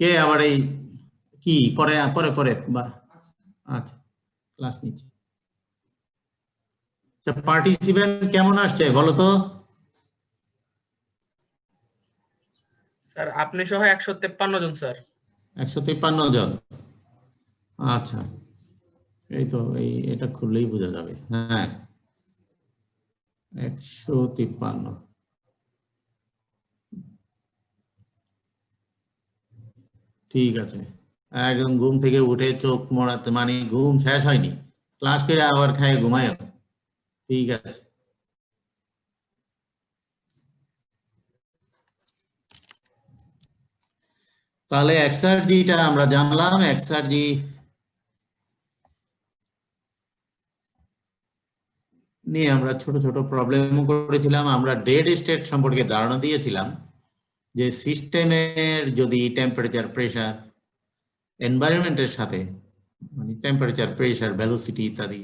কে আবার এই কি পরে পরে পরে আচ্ছা ক্লাস নিচ্ছি। পার্টিসিপেন্ট কেমন আসছে বলো তো? স্যার আপনি সহ 153 জন স্যার। 153 জন। আচ্ছা এই তো এটা খুললেই বোঝা যাবে। হ্যাঁ 153। ঠিক আছে। একদম ঘুম থেকে উঠে চোখ মরাতে মানে ঘুম শেষ হয়নি, ক্লাস করে আবার খায় ঘুমায়। ঠিক আছে। তাহলে এক্সার্জিটা আমরা জানলাম। এক্সার্জি নিয়ে আমরা ছোট ছোট প্রবলেম করেছিলাম। আমরা ডেড স্টেট সম্পর্কে ধারণা দিয়েছিলাম যে সিস্টেমের যদি টেম্পারেচার প্রেসার এনভায়রনমেন্টের সাথে মানে টেম্পারেচার প্রেসার ভেলোসিটি ইত্যাদি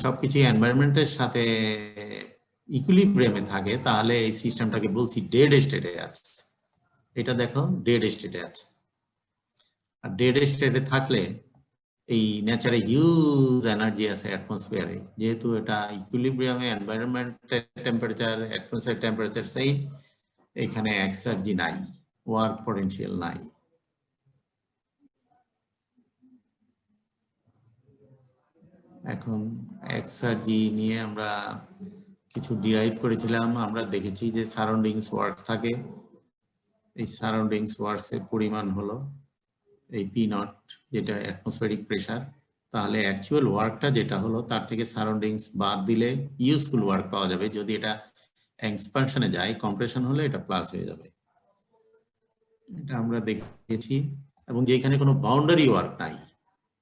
সবকিছু এনভায়রনমেন্টের সাথে ইকুইলিব্রিয়ামে থাকে তাহলে এই সিস্টেমটাকে বলছি ডেড স্টেটে আছে। এটা দেখো ডেড স্টেটে আছে। আর ডেড স্টেটে থাকলে এই নেচারে হিউজ এনার্জি আছে অ্যাটমসফিয়ারে, যেহেতু এটা ইকুইলিব্রিয়ামে এনভায়রনমেন্ট টেম্পারেচার অ্যাটমসফিয়ার টেম্পারেচার সেই এখানে এক্সার্জি নাই, ওয়ার্ক পটেনশিয়াল নাই। এখন এক্সার্জি নিয়ে আমরা কিছু ডিরাইভ করেছিলাম। আমরা দেখেছি যে সারাউন্ডিংস ওয়ার্কস থাকে, এই সারাউন্ডিংস ওয়ার্কস এর পরিমাণ হলো এই পি নট, যেটা অ্যাটমসফেরিক প্রেসার। তাহলে অ্যাকচুয়াল ওয়ার্কটা যেটা হলো তার থেকে সারাউন্ডিংস বাদ দিলে ইউজফুল ওয়ার্ক পাওয়া যাবে। যদি এটা এক্সপানশনে যায়, কম্প্রেশন হলে এটা প্লাস হয়ে যাবে। এটা আমরা দেখেছি। এবং যেখানে কোনো বাউন্ডারি ওয়ার্ক নাই,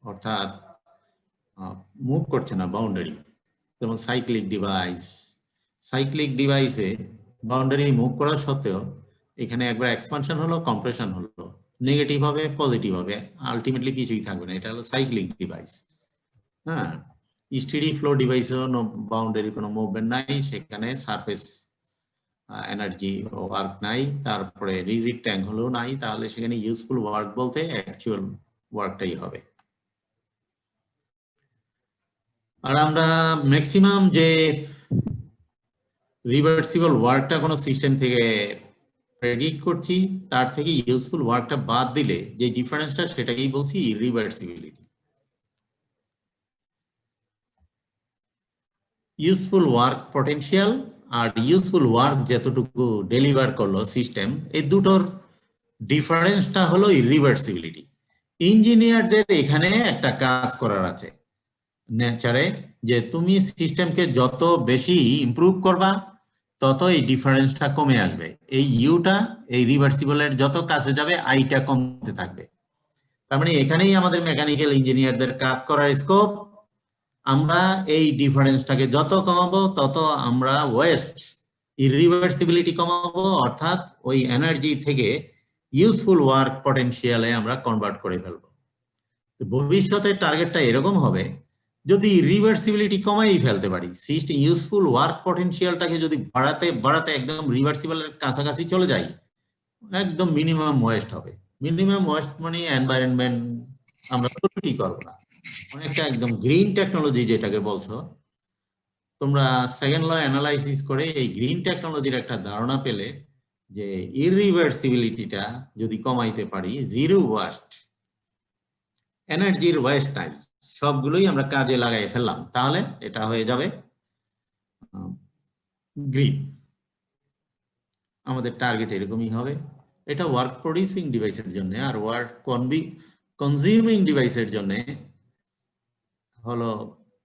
অর্থাৎ মুভ করছে না বাউন্ডারি, যেমন সাইক্লিক ডিভাইসে বাউন্ডারি মুভ করা সত্ত্বেও এখানে একবার এক্সপানশন হলো, কম্প্রেশন হলো, নেগেটিভ হবে পজিটিভ হবে, আলটিমেটলি কিছুই থাকবে না। এটা হলো সাইক্লিক ডিভাইস। হ্যাঁ, স্টেডি ফ্লো ডিভাইসেও বাউন্ডারি কোনো মুভমেন্ট নাই, সেখানে সারফেস এনার্জি ওয়ার্ক নাই, তারপরে রিজিড ট্যাঙ্ক হলেও নাই, তাহলে সেখানে ইউজফুল ওয়ার্ক বলতে অ্যাকচুয়াল ওয়ার্কটাই হবে। আর আমরা ম্যাক্সিমাম যে রিভার্সিবল ওয়ার্কটা কোনো সিস্টেম থেকে প্রেডিক্ট করছি তার থেকে ইউজফুল ওয়ার্কটা বাদ দিলে যে ডিফারেন্সটা সেটাকেই বলছি reversibility. Useful work potential are useful work যতটুকু ডেলিভার করলো সিস্টেম, এই দুটোর ডিফারেন্সটা হলো রিভার্সিবিলিটি। ইঞ্জিনিয়ারদের এখানে একটা কাজ করার আছে নেচারে, যে তুমি সিস্টেমকে যত বেশি ইমপ্রুভ করবা তত এই ডিফারেন্সটা কমে আসবে। এই ইউটা এই রিভার্সিবলের যত কাছে যাবে আইটা কমতে থাকবে। তার মানে এখানেই আমাদের মেকানিক্যাল ইঞ্জিনিয়ারদের কাজ করার স্কোপ। আমরা এই ডিফারেন্সটাকে যত কমাবো তত আমরা ওয়েস্ট ইরিভার্সিবিলিটি কমাবো, অর্থাৎ ওই এনার্জি থেকে ইউজফুল ওয়ার্ক পটেনশিয়ালে আমরা কনভার্ট করে ফেলবো। ভবিষ্যতের টার্গেটটা এরকম হবে, যদি রিভার্সিবিলিটি কমাই ফেলতে পারি, সিস্টেম ইউজফুল ওয়ার্ক পটেনশিয়ালটাকে যদি বাড়াতে বাড়াতে একদম রিভার্সিবলের কাছাকাছি চলে যাই, একদম মিনিমাম ওয়েস্ট হবে। মিনিমাম ওয়েস্ট মানে এনভায়রনমেন্ট আমরা ক্ষতি করবো না, অনেকটা একদম গ্রিন টেকনোলজি যেটাকে বলছো তোমরা। সেকেন্ড ল অ্যানালাইসিস করে এই গ্রিন টেকনোলজির একটা ধারণা পেলে যে ইরিভার্সিবিলিটিটা যদি কমাইতে পারি, জিরো ওয়েস্ট, এনার্জির ওয়েস্ট নাই, সবগুলোই আমরা কাজে লাগাই ফেললাম, তাহলে এটা হয়ে যাবে গ্রিন। আমাদের টার্গেট এরকমই হবে। এটা ওয়ার্ক প্রডিউসিং ডিভাইসের জন্য, আর ওয়ার্ক কনজিউমিং ডিভাইসের জন্য হলো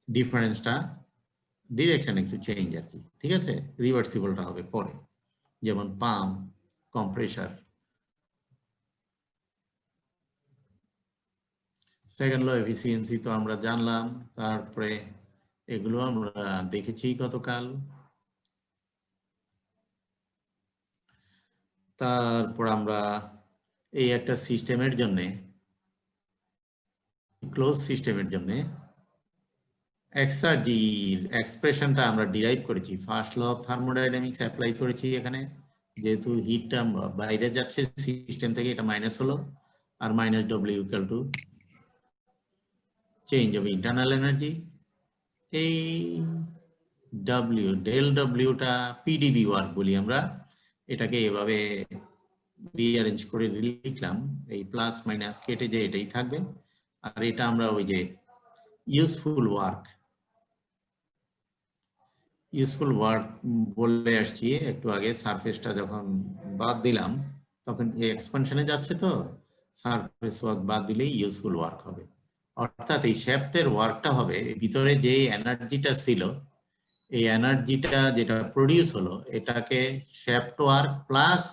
ডিফারেন্সটা ডিরেকশন একটু চেঞ্জ আর কি। ঠিক আছে, রিভার্সিবলটা হবে পরে, যেমন pump, compressor. Second law efficiency তো আমরা জানলাম, তারপরে এগুলো আমরা দেখেছি গতকাল। তারপর আমরা এই একটা সিস্টেমের জন্য, ক্লোজ সিস্টেমের জন্য এক্সার্জির এক্সপ্রেশনটা আমরা ডিরাইভ করেছি, first law of thermodynamics apply করেছি এখানে, যেহেতু হিটটা বাইরে যাচ্ছে সিস্টেম থেকে, এটা মাইনাস হলো, আর minus W equal to change of internal energy. এই ডব্লিউ ডেল ডব্লিউটা পিডিবি ওয়ার্ক বলি আমরা, এটাকে এভাবে রিঅ্যারেঞ্জ করে লিখলাম, এই প্লাস মাইনাস কেটে যে এটাই থাকবে, আর এটা আমরা ওই যে ইউজফুল ওয়ার্ক বলে আসছি একটু আগে। সারফেসটা যখন বাদ দিলাম তখন এই এক্সপানশনে যাচ্ছে, তো সারফেস ওয়ার্ক বাদ দিলেই ইউজফুল ওয়ার্ক হবে। অর্থাৎ এই শ্যাফটের ওয়ার্কটা হবে ভিতরে যে এনার্জিটা ছিল, এই এনার্জিটা যেটা প্রডিউস হলো এটাকে শ্যাফট ওয়ার্ক প্লাস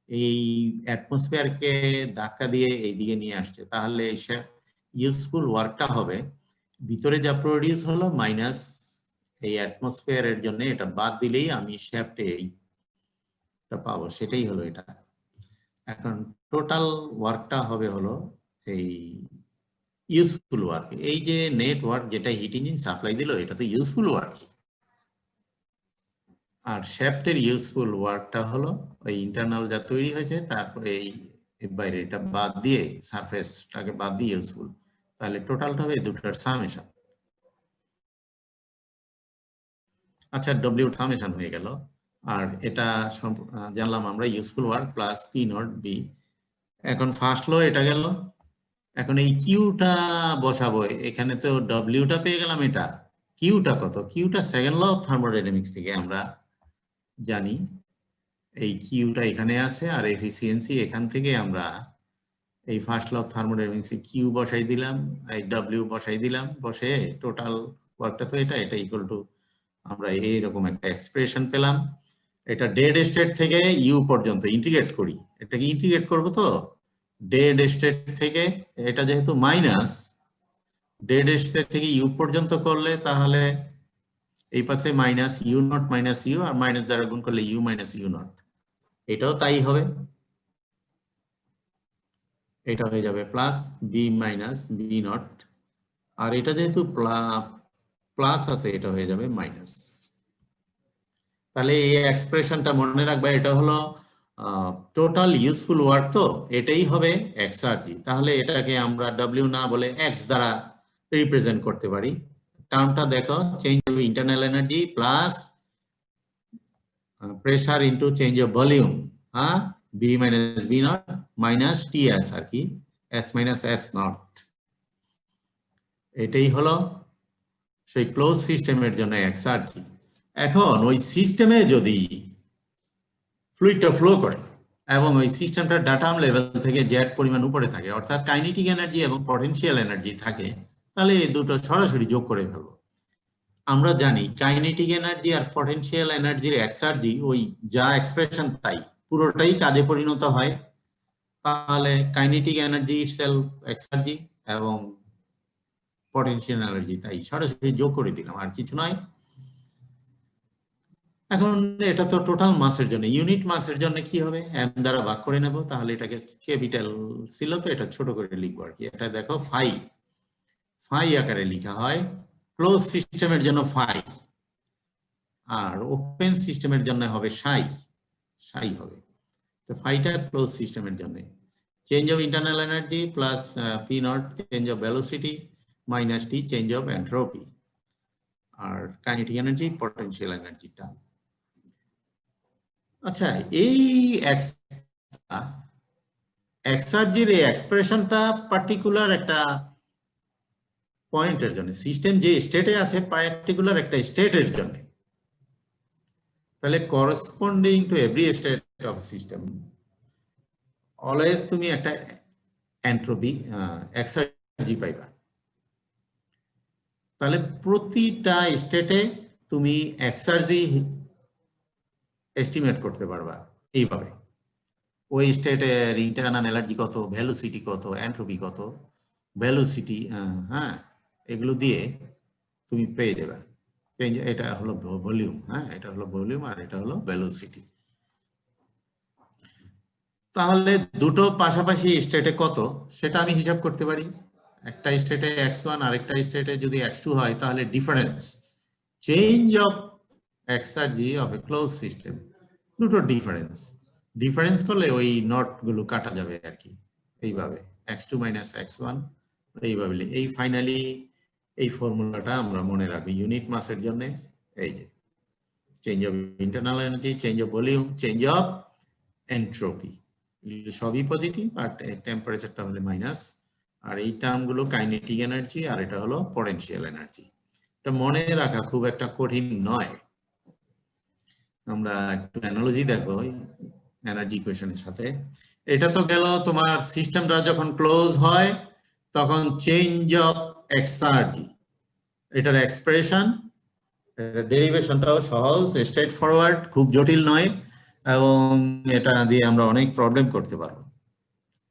এই অ্যাটমসফিয়ারকে ধাক্কা দিয়ে এইদিকে নিয়ে আসছে, তাহলে এই ইউজফুল ওয়ার্কটা হবে ভিতরে যা প্রডিউস হলো মাইনাস এই অ্যাটমসফিয়ারের জন্য এটা বাদ দিলেই আমি শ্যাফটে এইটা পাবো, সেটাই হলো এটা। এখন টোটাল ওয়ার্কটা হবে হলো এই ইউজফুল ওয়ার্ক। এই যে নেট ওয়ার্ক যেটা হিট ইঞ্জিন সাপ্লাই দিল, এটা তো ইউজফুল ওয়ার্ক। আর শ্যাফটের ইউজফুল ওয়ার্কটা হলো ওই ইন্টারনাল যা তৈরি হয়েছে তারপরে এই বাইরে এটা বাদ দিয়ে সারফেসটাকে বাদ দিয়ে ইউজফুল, তাহলে টোটালটা হবে দুটোর সামেশন। আচ্ছা, ডব্লিউ সামেশন হয়ে গেল, আর এটা জানলাম আমরা useful work plus P not V. এখন ফার্স্ট ল এটা গেল, এখন এই কিউটা বসাবো এখানে, তো ডব্লিউটা পেয়ে গেলাম, এটা কিউটা কত? কিউটা সেকেন্ড ল অফ থার্মোডাইনামিক্স থেকে আমরা জানি, এই কিউটা এখানে আছে, আর এফিসিয়েন্সি এখান থেকে আমরা এই ফার্স্ট ল অফ থার্মোডাইনামিক্সে কিউ বসাই দিলাম, এই ডব্লিউ বসাই দিলাম, বসে টোটাল ওয়ার্কটা তো এটা ইকুয়াল টু আমরা এইরকম একটা এক্সপ্রেশন পেলাম। এটা ডেড স্টেট থেকে ইউ পর্যন্ত ইন্টিগ্রেট করি, এটাকে ইন্টিগ্রেট করব, তো ডেড স্টেট থেকে এটা যেহেতু মাইনাস, ডেড স্টেট থেকে ইউ পর্যন্ত করলে তাহলে এই পাশে minus U not minus U, আর মাইনাস দ্বারা গুণ করলে ইউ মাইনাস ইউ নট, এটাও তাই হবে, এটা হয়ে যাবে plus B minus B naught, আর এটা যেহেতু প্লাস আছে এটা হয়ে যাবে মাইনাস। তাহলে এই এক্সপ্রেশনটা মনে রাখবে, এটা হলো টোটাল ইউজফুল ওয়ার্ক, তো এটাই হবে এক্সআরজি। তাহলে এটাকে আমরা ডব্লিউ না বলে এক্স দ্বারা রিপ্রেজেন্ট করতে পারি। টার্মটা দেখো, change of internal energy plus pressure into change of volume, হ্যাঁ, B minus B naught minus T S, আর কি এস মাইনাস এস নট। এটাই হলো সেই ক্লোজ সিস্টেমের জন্য এক্সআরজি। এখন ওই সিস্টেমে যদি ফ্লুইডটা ফ্লো করে এবং ওই সিস্টেমটা ডাটাম লেভেল থেকে জেড পরিমাণ উপরে থাকে, অর্থাৎ কাইনেটিক এনার্জি এবং পটেনশিয়াল এনার্জি থাকে, তাহলে এই দুটো সরাসরি যোগ করে ফেলবো। আমরা জানি কাইনেটিক এনার্জি আর পটেনশিয়াল এনার্জির এক্সআরজি ওই যা এক্সপ্রেশন তাই পুরোটাই কাজে পরিণত হয়, তাহলে কাইনেটিক এনার্জি ইটসেলফ এক্সআরজি এবং পটেনশিয়াল এনার্জি তাই সরাসরি যোগ করে দিলাম, আর কিছু নয়। এখন এটা তো টোটাল মাসের জন্য, ইউনিট মাসের জন্য কি হবে, এম দ্বারা ভাগ করে নেব, তাহলে এটাকে ক্যাপিটাল ছিল তো এটা ছোট করে লিখবো আর কি। এটা দেখো ফাই আকারে লেখা হয়, ক্লোজ সিস্টেমের জন্য ফাই, আর ওপেন সিস্টেমের জন্য হবে সাই হবে। তো ফাইটা ক্লোজ সিস্টেমের জন্য, change of internal energy plus P not change of velocity minus T change of entropy, আর কাইনেটিক এনার্জি পটেনশিয়াল এনার্জিটা। আচ্ছা, এই এক্সআরজির এই এক্সপ্রেশনটা পার্টিকুলার একটা পয়েন্টের জন্য, সিস্টেম যে স্টেটে আছে পার্টিকুলার একটা স্টেটের জন্য, তাহলে corresponding to every state of system always তুমি একটা এন্ট্রপি এক্সআরজি পাইবা। তাহলে প্রতিটা স্টেটে তুমি এক্সআরজি এস্টিমেট করতে পারবা এইভাবে, ওই স্টেটের ইন্টারনাল এনার্জি কত, ভেলোসিটি কত, এন্ট্রপি কত, ভেলোসিটি, হ্যাঁ, এগুলো দিয়ে তুমি পেয়ে যাবে। এটা হলো ভলিউম, হ্যাঁ, এটা হলো ভলিউম, আর এটা হলো ভেলোসিটি। তাহলে দুটো পাশাপাশি স্টেটে কত সেটা আমি হিসাব করতে পারি। একটা স্টেটে x1 আর একটা স্টেটে যদি x2 হয়, তাহলে difference change of exergy of a close system, দুটো ডিফারেন্স ডিফারেন্স করলে ওই নট গুলো কাটা যাবে আর কি, এইভাবে x2 মাইনাস x1 এইভাবে এই ফাইনালি এই ফর্মুলাটা আমরা মনে রাখবো ইউনিট মাসের জন্য। এই যে change of internal energy, change of volume, change of entropy, সবই পজিটিভ, আর টেম্পারেচারটা হলে মাইনাস। আর এই টার্মগুলো কাইনেটিক এনার্জি, আর এটা হলো পটেনশিয়াল এনার্জি। এটা মনে রাখা খুব একটা কঠিন নয়। আমরা একটু অ্যানালজি দেখবো এনার্জি ইকুয়েশনের সাথে। এটা তো গেল তোমার সিস্টেমটা যখন ক্লোজ হয় তখন চেঞ্জ অফ এক্সার্জি, এটার এক্সপ্রেশন, ডেরিভেশনটাও সহজ, স্ট্রেট ফরওয়ার্ড, খুব জটিল নয়, এবং এটা দিয়ে আমরা অনেক প্রবলেম করতে পারবো।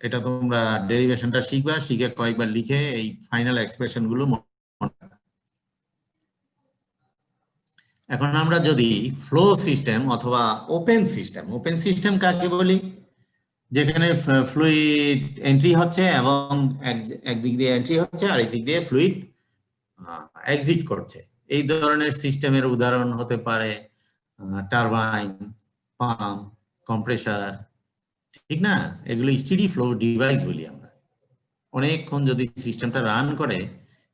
এটা তোমরা ডেরিভেশনটা শিখবা, শিখে কয়েকবার লিখে এই ফাইনাল এক্সপ্রেশন গুলো মনে রাখবা। এখন আমরা যদি ফ্লো সিস্টেম অথবা ওপেন সিস্টেম কাকে বলি? যেখানে ফ্লুইড এন্ট্রি হচ্ছে এবং একদিক দিয়ে এন্ট্রি হচ্ছে আর একদিক দিয়ে ফ্লুইড এক্সিট করছে। এই ধরনের সিস্টেমের উদাহরণ হতে পারে টারবাইন, পাম্প, কম্প্রেসার, ঠিক না? এগুলো স্টেডি ফ্লো ডিভাইস বলি আমরা। অনেকক্ষণ যদি সিস্টেমটা রান করে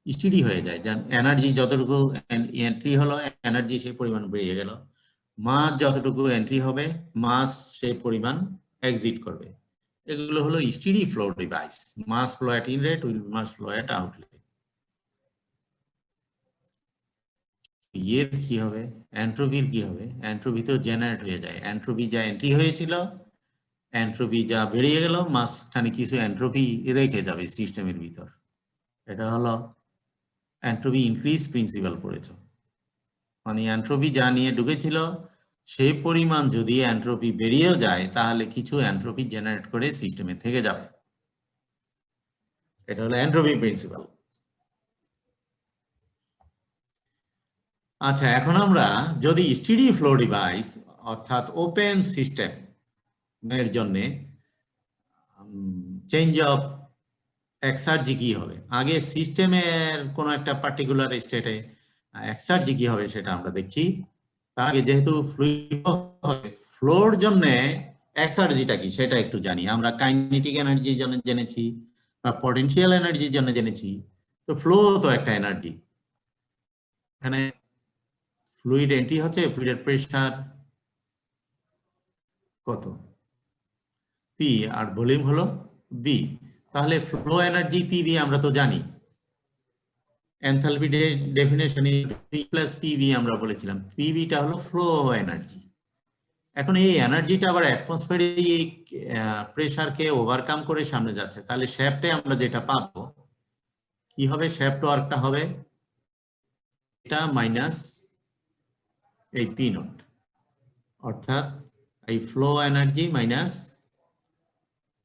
স্টেডি হয়ে যায়, এনার্জি যতটুকু এন্ট্রি হলো এনার্জি সেই পরিমাণ বেড়ে গেল, মাস যতটুকু এন্ট্রি হবে মাস সেই পরিমাণ এক্সিট করবে। এগুলো হলো steady flow device. Mass flow at inlet will mass flow at outlet. এর কি হবে? এন্ট্রপির কি হবে? এন্ট্রপি তো জেনারেট হয়ে যায়। এন্ট্রপি যা এন্ট্রি হয়েছিল, এন্ট্রপি যা বেরিয়ে গেল, মাঝখানে কিছু এন্ট্রপি রেখে যাবে সিস্টেমের ভিতর। এটা হলো এন্ট্রপি ইনক্রিজ প্রিন্সিপাল পড়েছ। মানে এন্ট্রপি যা নিয়ে ঢুকেছিল সেই পরিমাণ যদি এন্ট্রপি বেরিয়েও যায় তাহলে কিছু এন্ট্রপি জেনারেট করে সিস্টেমে থেকে যাবে। এটা হলো এন্ট্রপি প্রিন্সিপাল। আচ্ছা, এখন আমরা যদি স্টেডি ফ্লো ডিভাইস অর্থাৎ ওপেন সিস্টেম এর জন্য চেঞ্জ অফ এক্সার্জি কি হবে? আগে সিস্টেমের কোনো একটা পার্টিকুলার স্টেটে এক্সার্জি কি হবে সেটা আমরা দেখছি। তার আগে যেহেতু ফ্লোর জন্য এক্সার্জিটা কি সেটা একটু জানি। আমরা কাইনেটিক এনার্জির জন্য জেনেছি বা পটেনশিয়াল এনার্জির জন্য জেনেছি, তো ফ্লো তো একটা এনার্জি। এখানে ফ্লুইড এন্ট্রি হচ্ছে, ফ্লুইডের প্রেসার কত? পি, আর ভলিউম হলো বি। তাহলে ফ্লো এনার্জি পি দিয়ে আমরা তো জানি। এনথালপি ডেফিনেশনে পি প্লাস পিভি আমরা বলেছিলাম, পিভিটা হলো ফ্লো এনার্জি। এখন এই এনার্জিটা আবার অ্যাটমসফিয়ারিক প্রেসারকে ওভারকাম করে সামনে যাচ্ছে, তাহলে শ্যাফটে আমরা যেটা পাবো কি হবে? শ্যাফট ওয়ার্কটা হবে এটা মাইনাস এই পি নট, অর্থাৎ এই ফ্লো এনার্জি মাইনাস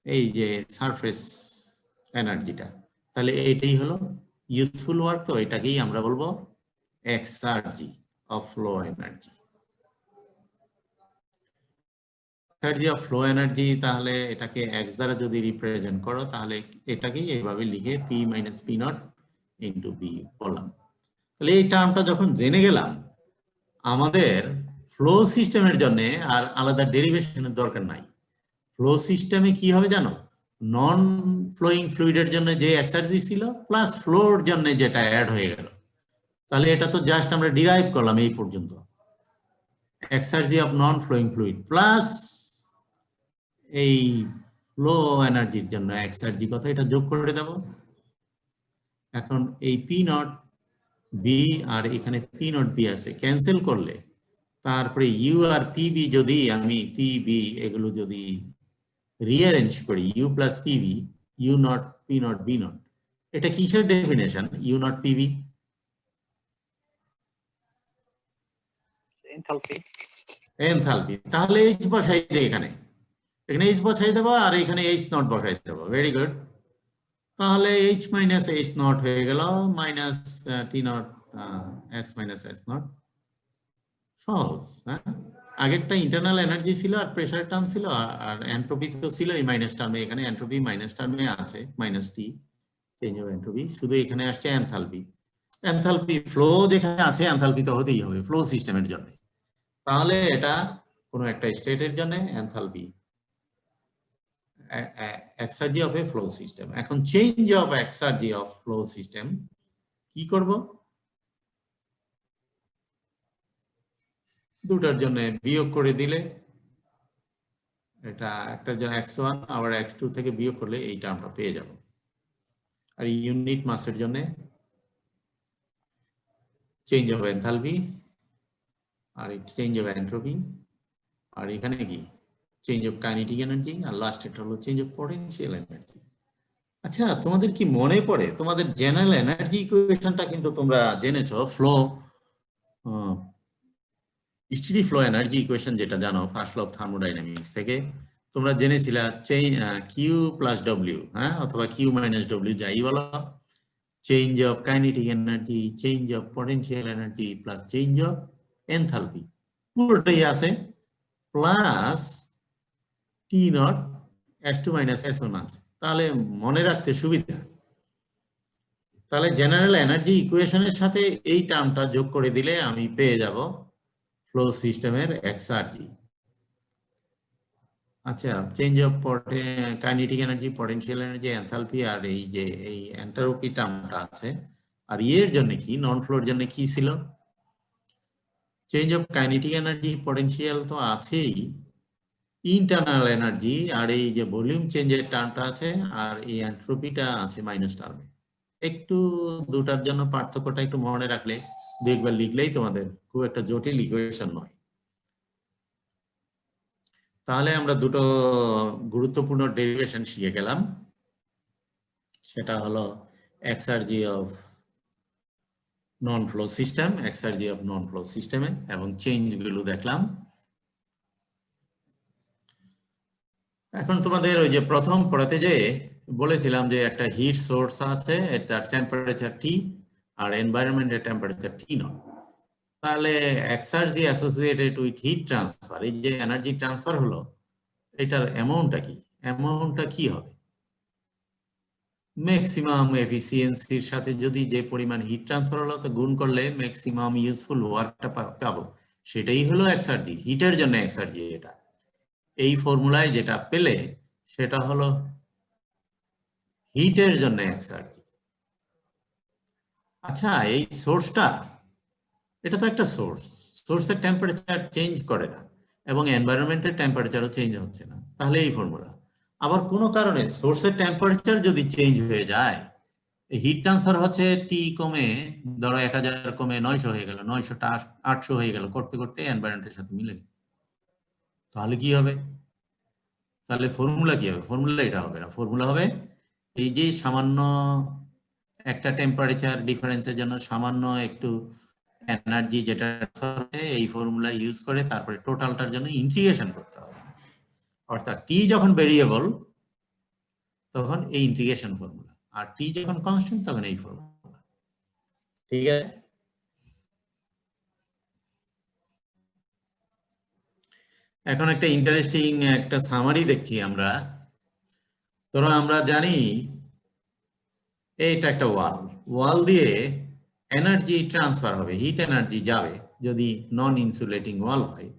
এই যে সারফেস এনার্জিটা। তাহলে এটাই হলো ইউজফুল ওয়ার্ক। তো এটাকেই আমরা বলবো exergy of flow energy. Exergy of flow energy, তাহলে এটাকে এক্স দ্বারা যদি রিপ্রেজেন্ট করো তাহলে এটাকেই এইভাবে লিখে P minus P not into V বললাম। তাহলে এই টার্মটা যখন জেনে গেলাম, আমাদের ফ্লো সিস্টেমের জন্য আর আলাদা ডেরিভেশনের দরকার নাই। ফ্লো সিস্টেমে কি হবে জানো? নন ফ্লোয়িং ফ্লুইডের জন্য যে এক্সার্জি ছিল প্লাস ফ্লোর জন্য যেটা অ্যাড হয়ে গেল, তাহলে এটা তো জাস্ট আমরা ডিরাইভ করলাম এই পর্যন্ত। Exergy of non flowing fluid plus এই ফ্লো এনার্জির জন্য এক্সার্জি কথা, এটা যোগ করে দেব। এখন এই পি নট বি আর এখানে পি নট বি আছে, ক্যান্সেল করলে তারপরে ইউ আর পিবি যদি আমি পিবি এগুলো যদি রিঅ্যারেঞ্জ করি, U plus PV, U not P not V not, এটা কিসের definition? U not PV enthalpy. তাহলে এইচ বসাই দেই, এখানে এইচ বসাই দেবো আর এখানে এইচ নট বসাই দেবো। Very good. তাহলে এইচ মাইনাস এইচ নট হয়ে গেল minus T not S minus S not. সহজ। হ্যাঁ, আগেরটা ইন্টারনাল এনার্জি ছিল আর প্রেসার টার্ম ছিল, আর এন্ট্রপি তো ছিল এই মাইনাস টার্মে। এখানে এন্ট্রপি মাইনাস টার্মে আছে, minus T change of entropy. শুধু এখানে আসছে এনথালপি। এনথালপি ফ্লো যেখানে আছে এনথালপি তো হতেই হবে ফ্লো সিস্টেমের জন্য। তাহলে এটা কোনো একটা স্টেটের জন্য enthalpy exergy of a flow system. এখন change of exergy of flow system কি করব? দুটার জন্য বিয়োগ করে দিলে এটা একটার জন্য x1 আবার x2 থেকে বিয়োগ করলে এইটা আমরা পেয়ে যাব। আর ইউনিট মাসের জন্য চেঞ্জ অফ এনথালপি, আর চেঞ্জ অফ এন্ট্রপি, আর এখানে কি চেঞ্জ অফ কাইনেটিক এনার্জি, আর লাস্ট এটা হলো চেঞ্জ অফ পটেনশিয়াল এনার্জি। আচ্ছা, তোমাদের কি মনে পড়ে তোমাদের জেনারেল এনার্জি ইকুয়েশনটা কিন্তু তোমরা জেনেছো, flow steady flow energy equation যেটা জানো ফার্স্ট ল অফ থার্মোডাইনামিক্স থেকে তোমরা জেনেছিলা কিউ প্লাস ডব্লিউ, হ্যাঁ, অথবা কিউ মাইনাস ডব্লিউ যাই বলো, change of kinetic energy, change of potential energy plus change of enthalpy পুরোটাই আছে, plus T not S2 minus S1 আছে। তাহলে মনে রাখতে সুবিধা। তাহলে জেনারেল এনার্জি ইকুয়েশনের সাথে এই টার্মটা যোগ করে দিলে আমি পেয়ে যাব ফ্লো সিস্টেমের এক্সার্জি। আচ্ছা, change of kinetic energy, potential energy, enthalpy, আর এই যে এই এন্টারপি টার্মটা আছে। আর এর জন্য কি নন ফ্লোর জন্য কি ছিল? Change of kinetic energy, potential তো আছেই, ইন্টারনাল এনার্জি আর এই যে ভলিউম চেঞ্জের টার্মটা আছে, আর এই এন্ট্রপিটা আছে মাইনাস টার্মে। একটু দুটার জন্য পার্থক্যটা একটু মনে রাখলে দু একবার লিখলেই তোমাদের খুব একটা জটিল ইকুয়েশন নয়। তাহলে আমরা দুটো গুরুত্বপূর্ণ ডেরিভেশন শিখে গেলাম, সেটা হলো exergy of non flow system, exergy of non flow সিস্টেমে, এবং চেঞ্জ গুলো দেখলাম। এখন তোমাদের ওই যে প্রথম পড়াতে যে বলেছিলাম যে একটা হিট সোর্স আছে, তার টেম্পারেচার টি আর এনভায়রনমেন্টের টেম্পারেচার টি নট। তাহলে exergy associated with heat transfer, এই যে এনার্জি ট্রান্সফার হলো, এটার অ্যামাউন্টটা কি? অ্যামাউন্টটা কি হবে? ম্যাক্সিমাম এফিসিয়েন্সির সাথে যদি যে পরিমাণ হিট ট্রান্সফার হলো তো গুণ করলে ম্যাক্সিমাম ইউজফুল ওয়ার্কটা পাবো, সেটাই হলো এক্সার্জি, হিটের জন্য এক্সার্জি। এটা এই ফর্মুলায় যেটা পেলে সেটা হলো হিটের জন্য এক্সার্জি। আচ্ছা, এই সোর্সটা, এটা তো একটা সোর্স, সোর্সের টেম্পারেচার চেঞ্জ করে না এবং এনভায়রনমেন্টের টেম্পারেচারও চেঞ্জ হচ্ছে না, তাহলে এই ফর্মুলা। আবার কোনো কারণে সোর্সের টেম্পারেচার যদি চেঞ্জ হয়ে যায়, হিট ট্রান্সফার হচ্ছে টি কমে, ধরো 1000 কমে 900 হয়ে গেল, 900টা 800 হয়ে গেল, করতে করতে এনভায়রনমেন্টের সাথে মিলে গেল, তাহলে কি হবে? তাহলে ফর্মুলা কি হবে? ফর্মুলা এটা হবে না, ফর্মুলা হবে এই যে সামান্য একটা টেম্পারেচার ডিফারেন্সের জন্য সামান্য একটু এনার্জি যেটা এই ফর্মুলা ইউজ করে তারপরে টোটালটার জন্য ইন্টিগ্রেশন করতে হবে। অর্থাৎ টি যখন ভেরিয়েবল তখন এই ইন্টিগ্রেশন ফর্মুলা, আর টি যখন কনস্ট্যান্ট তখন এই ফর্মুলা। ঠিক আছে? এখন একটা ইন্টারেস্টিং একটা সামারি দেখছি আমরা। ধরো আমরা জানি এইটা একটা ওয়াল দিয়ে এনার্জি ট্রান্সফার হবে, হিট এনার্জি যাবে যদি নন ইনসুলেটিং ওয়াল হয়।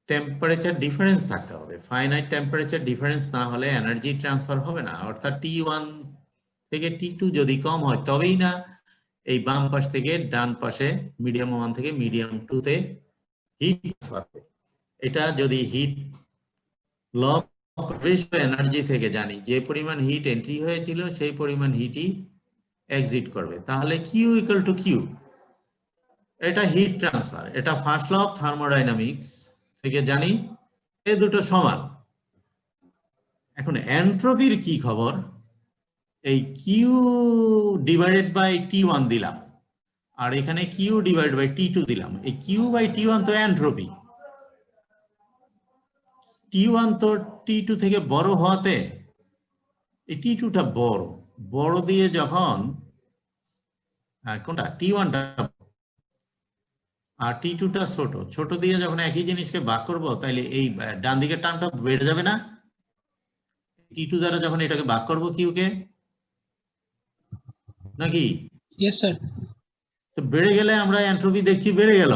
টেম্পারেচার ডিফারেন্স থাকতে হবে, ফাইনাইট টেম্পারেচার ডিফারেন্স না হলে এনার্জি ট্রান্সফার হবে না। অর্থাৎ T1 থেকে T2 যদি কম হয় তবেই না এই বাম পাশ থেকে ডান পাশে মিডিয়াম 1 থেকে মিডিয়াম 2 তে হিট ট্রান্সফার হবে। এটা যদি হিট ল এনার্জি থেকে জানি যে পরিমাণ হিট এন্ট্রি হয়েছিল সেই পরিমাণ হিটই এক্সিট করবে, তাহলে কিউ ইকুয়াল টু কিউ, এটা হিট ট্রান্সফার। এটা ফার্স্ট ল অফ থার্মোডাইনামিক্স থেকে জানি এই দুটো সমান। এখন এন্ট্রপির কি খবর? এই কিউ ডিভাইডেড বাই T1 দিলাম আর এখানে কিউ ডিভাইডেড বাই T2 দিলাম। এই কিউ বাই T1 তো এন্ট্রপি, T1 তো T2 থেকে বড় হওয়াতে এই T2টা বড় দিয়ে যখন কোনটা T1টা আর T2টা ছোট দিয়ে যখন একই জিনিসকে ভাগ করব তাহলে এই ডান দিকের টার্মটা বেড়ে যাবে না? T2 দ্বারা যখন এটাকে ভাগ করব কিউকে, নাকি? Yes sir. তো বেড়ে গেলে আমরা এন্ট্রপি দেখছি বেড়ে গেল,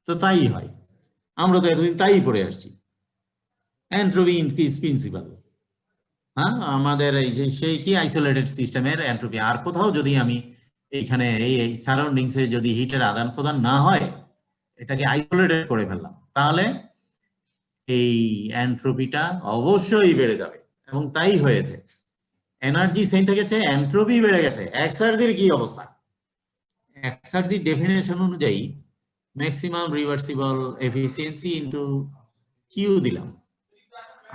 তো তাই হয়, আমরা তো এতদিন তাই পড়ে আসছি। Entropy increase principal. হ্যাঁ, আমাদের এই যে সেই কি আইসোলেটেড সিস্টেমের এন্ট্রপি। আর কোথাও যদি আমি এইখানে এই সারাউন্ডিংসে যদি হিটের আদান প্রদান না হয়, এটাকে আইসোলেটেড করে ফেললাম, তাহলে এই এন্ট্রপিটা অবশ্যই বেড়ে যাবে, এবং তাই হয়েছে। এনার্জি সেম থেকেছে, এন্ট্রপি বেড়ে গেছে। এক্সার্জির কি অবস্থা? এক্সার্জির ডেফিনেশন অনুযায়ী maximum reversible efficiency into Q দিলাম,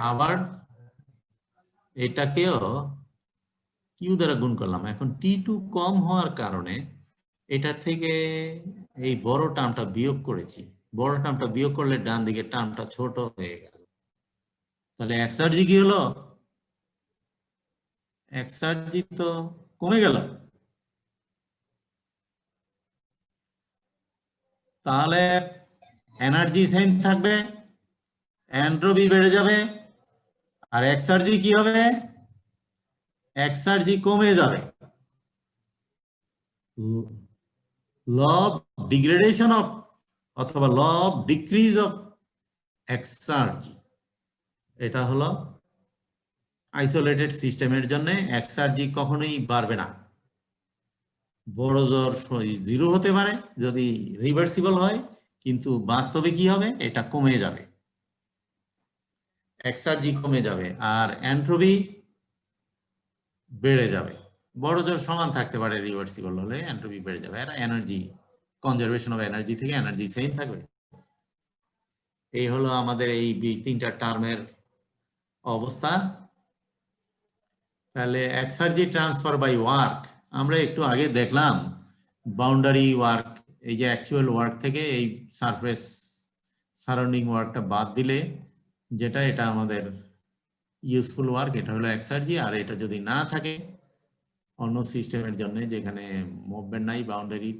আবার এটাকেও কিউ দ্বারা গুণ করলাম। এখন T2 কম হওয়ার কারণে এটার থেকে এই বড় টার্মটা বিয়োগ করেছি। বড় টার্মটা বিয়োগ করলে ডান দিকের টার্মটা ছোট হয়ে গেল। তাহলে এক্সার্জি কি হলো? এক্সার্জি তো কমে গেল। তাহলে এনার্জি সেম থাকবে, এন্ট্রপি বেড়ে যাবে, আর এক্সার্জি কি হবে? এক্সার্জি কমে যাবে। ল অফ ডিগ্রেডেশন অফ অথবা law of decrease of exergy, এটা হলো আইসোলেটেড সিস্টেমের জন্য এক্সার্জি কখনোই বাড়বে না। বড় জোর জিরো হতে পারে যদি রিভার্সিবল হয়, কিন্তু বাস্তবে কি হবে? এটা কমে যাবে, এক্সার্জি কমে যাবে, আর এন্ট্রপি বেড়ে যাবে। বড় জোর সমান থাকতে পারে, রিভার্সিবল হলে এন্ট্রপি বেড়ে যাবে, আর এনার্জি কনজারভেশন অফ এনার্জি থেকে এনার্জি সেম থাকবে। এই হলো আমাদের এই তিনটা টার্মের অবস্থা। তাহলে এক্সার্জি ট্রান্সফার বাই ওয়ার্ক আমরা একটু আগে দেখলাম। বাউন্ডারি ওয়ার্ক, এই যে অ্যাকচুয়াল ওয়ার্ক থেকে এই সারফেস সারাউন্ডিং ওয়ার্কটা বাদ দিলে যেটা, এটা আমাদের ইউজফুল ওয়ার্ক, এটা হলো এক্সার্জি। আর এটা যদি না থাকে অন্য সিস্টেমের জন্য, যেখানে মুভমেন্ট নাই বাউন্ডারি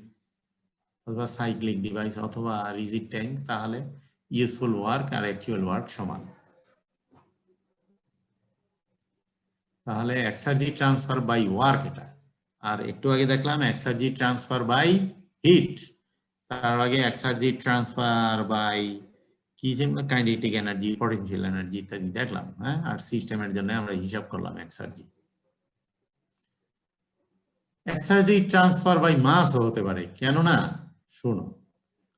অথবা সাইক্লিক ডিভাইস অথবা রিজিড ট্যাঙ্ক, তাহলে ইউজফুল ওয়ার্ক আর অ্যাকচুয়াল ওয়ার্ক সমান। তাহলে এক্সার্জি ট্রান্সফার বাই ওয়ার্ক এটা। আর একটু আগে দেখলাম এক্সার্জি ট্রান্সফার বাই হিট, তার আগে এক্সার্জি ট্রান্সফার বাই কি যে কাইনেটিক এনার্জি, পটেনশিয়াল এনার্জি ইত্যাদি দেখলাম। হ্যাঁ, আর সিস্টেমের জন্য আমরা হিসাব করলাম এক্সার্জি। এক্সার্জি ট্রান্সফার বাই মাস হতে পারে, কেননা শোনো,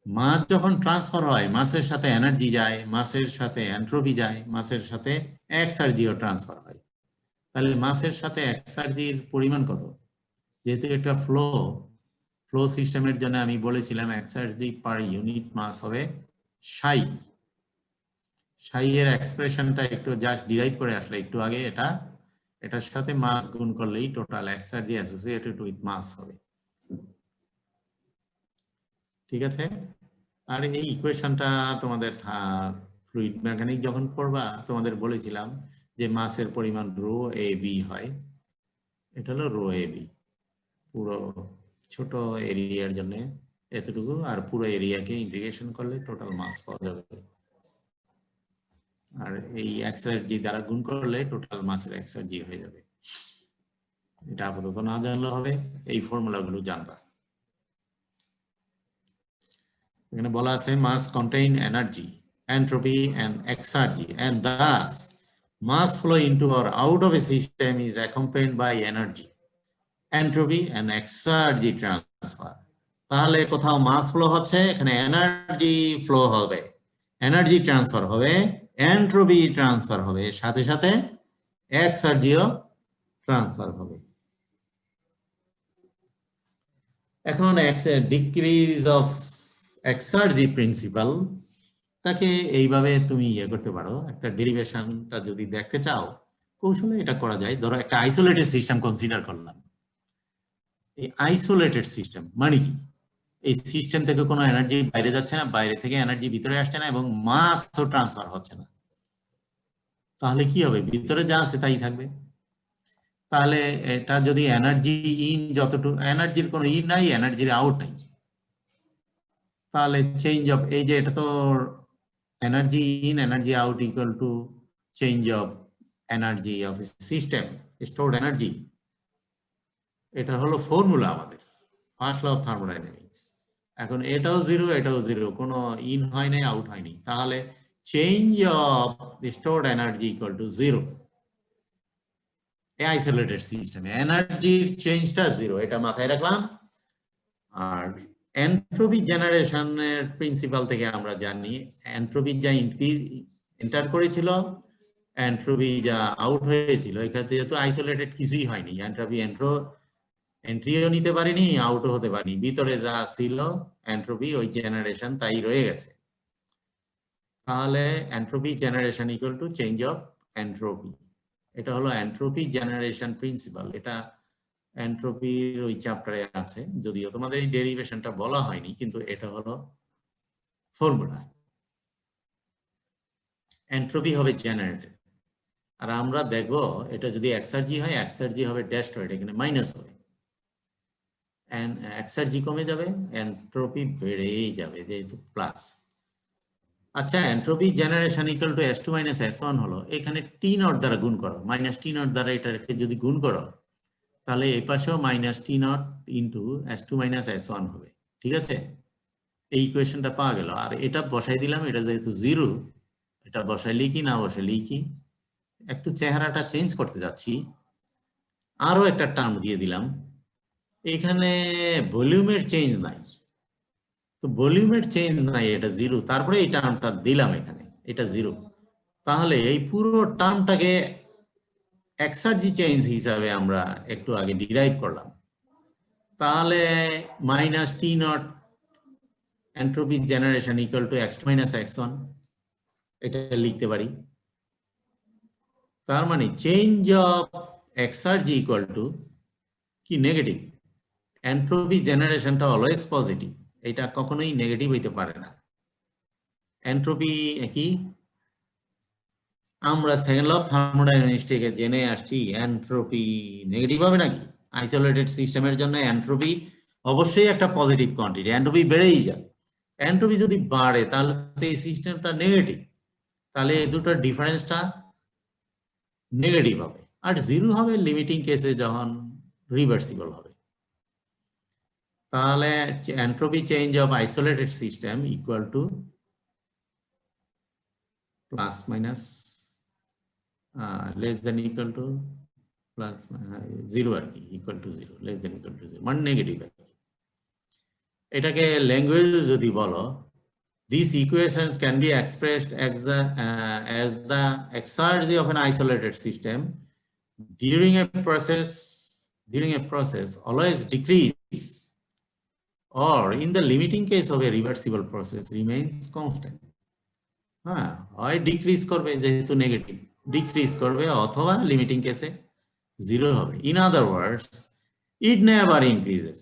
মাস যখন ট্রান্সফার হয়, মাসের সাথে এনার্জি যায়, মাসের সাথে এন্ট্রপি যায়, মাসের সাথে এক্সার্জিও ট্রান্সফার হয়। তাহলে মাসের সাথে এক্সার্জির পরিমাণ কত? যেহেতু এটা ফ্লো সিস্টেমের জন্য আমি বলেছিলাম এক্সার্জি পার ইউনিট মাস হবে সাই। সাই এর এক্সপ্রেশনটা একটু জাস্ট ডিরাইভ করে আসলে একটু আগে, এটার সাথে মাস গুণ করলেই টোটাল এক্সার্জি অ্যাসোসিয়েটেড উইথ মাস হবে। ঠিক আছে? আর এই ইকুয়েশনটা তোমাদের ফ্লুইড মেকানিক যখন পড়বা, তোমাদের বলেছিলাম যে মাসের পরিমাণ রো এ বি হয়। এটা হলো রো এ বি, পুরো ছোট এরিয়ার জন্য এতটুকু, আর পুরো এরিয়াকে ইন্টিগ্রেশন করলে টোটাল মাস পাওয়া যাবে, আর এই এক্সার্জি দ্বারা গুণ করলে টোটাল মাসের এক্সার্জি হয়ে যাবে। এটা আপাতত না জানলেও হবে, এই ফর্মুলাগুলো জানবা। এখানে বলা আছে mass contain energy, entropy and exergy, and thus mass flow into or out of a system is accompanied by energy, entropy and exergy transfer. তাহলে কোথাও মাস ফ্লো হচ্ছে, এখানে এনার্জি ফ্লো হবে, এনার্জি ট্রান্সফার হবে, এন্ট্রপি ট্রান্সফার হবে, সাথে সাথে এক্সার্জিও transfer হবে। এখন ডিক্রিজ অফ এক্সার্জি প্রিন্সিপাল তাকে এইভাবে তুমি করতে পারো। একটা ডেরিভেশনটা যদি দেখতে চাও কৌশলে এটা করা যায়। ধরো একটা আইসোলেটেড সিস্টেম কনসিডার করলাম। এই আইসোলেটেড সিস্টেম মানে কি? এই সিস্টেম থেকে কোনো এনার্জি বাইরে যাচ্ছে না, বাইরে থেকে এনার্জি ভিতরে আসছে না, এবং মাসও ট্রান্সফার হচ্ছে না। তাহলে কি হবে? ভিতরে যা আছে তাই থাকবে। তাহলে এটা যদি এনার্জি ইন যতটুকু, এনার্জির কোনো ইন নাই, এনার্জির আউট নাই, তাহলে চেঞ্জ অফ, এই যে এটা তো energy in energy out equal to change of energy of system, stored energy. এটা হলো ফর্মুলা আমাদের ফার্স্ট ল অফ থার্মোডাইনামিক্স। এখন এটাও জিরো, এটাও জিরো, কোনো ইন হয় নাই, আউট হয়নি। তাহলে change of the stored energy equal to 0. Isolated system এনার্জির চেঞ্জটা 0, এটা মাথায় রাখলাম। আর এন্ট্রপি জেনারেশনের প্রিন্সিপাল থেকে আমরা জানি এন্ট্রপি যা ইনক্রিজ এন্টার করেছিল, এন্ট্রপি যা আউট হয়েছিল, এখানে যেহেতু আইসোলেটেড কিছুই হয়নি, এন্ট্রিও নিতে পারিনি, আউটও হতে পারিনি, ভিতরে যা ছিল এন্ট্রপি ওই জেনারেশন তাই রয়ে গেছে। তাহলে entropy generation equal to change of entropy. এটা হলো এন্ট্রপি জেনারেশন প্রিন্সিপাল। এটা এন্ট্রপির ওই চ্যাপ্টারে আছে, যদিও তোমাদের এই ডেরিভেশনটা বলা হয়নি, কিন্তু এটা হলো ফর্মুলা। এন্ট্রপি হবে জেনারেটেড, আর আমরা দেখব এটা যদি এক্সার্জি হয়, এক্সার্জি হবে ডেস্ট্রয়েড, এখানে মাইনাস হবে, এক্সার্জি কমে যাবে, এন্ট্রপি বেড়েই যাবে যেহেতু প্লাস। আচ্ছা, entropy generation equal to S2 minus S1 হলো, এখানে টি নট দ্বারা গুণ করো, মাইনাস টি নট দ্বারা এটাকে যদি গুণ করো তাহলে এই পাশেও minus T not into S2 minus S1 হবে। ঠিক আছে, এই ইকুয়েশনটা পাওয়া গেল। আর এটা বসাই দিলাম, এটা যেহেতু 0, এটা বসাইলেই কি না বসাইলেই কি। একটু চেহারাটা চেঞ্জ করতে যাচ্ছি, আরো একটা টার্ম দিয়ে দিলাম। এখানে ভলিউমের চেঞ্জ নাই, তো ভলিউমের চেঞ্জ নাই, এটা 0, তারপরে এই টার্মটা দিলাম এখানে, এটা 0। তাহলে এই পুরো টার্মটাকে এক্সার্জি চেঞ্জ হিসাবে আমরা একটু আগে ডিরাইভ করলাম। তাহলে minus T naught entropy generation equal to x2 minus x1, এটা লিখতে পারি। তার মানে change of exergy equal to কি নেগেটিভ, এন্ট্রপি জেনারেশনটা অলওয়েজ পজিটিভ, এটা কখনোই নেগেটিভ হইতে পারে না। এন্ট্রপি কি আমরা সেকেন্ড ল অফ থার্মোডাইনামিক্স থেকে জেনে আসছি, এন্ট্রপি নেগেটিভ হবে নাকি? আইসোলেটেড সিস্টেমের জন্য এন্ট্রপি অবশ্যই একটা পজিটিভ কোয়ান্টিটি, এন্ট্রপি বেড়েই যাবে। এন্ট্রপি যদি বাড়ে তাহলে এই সিস্টেমটা নেগেটিভ, তাহলে এই দুটোর ডিফারেন্সটা নেগেটিভ হবে। আর 0 হবে লিমিটিং কেসে যখন রিভার্সিবল হবে। তাহলে entropy change of isolated system equal to plus minus less than equal to plus 0 আর কি, equal to 0, less than equal to 0 মানে নেগেটিভ আর কি। এটাকে ল্যাঙ্গুয়েজ যদি বলো, these equations can be expressed as the exergy of an isolated system during a process always decrease, or in the limiting case of a reversible process remains constant. হ্যাঁ, হয় decrease করবে যেহেতু negative, decrease করবে, অথবা limiting কেসে 0 হবে। In other words, it never increases.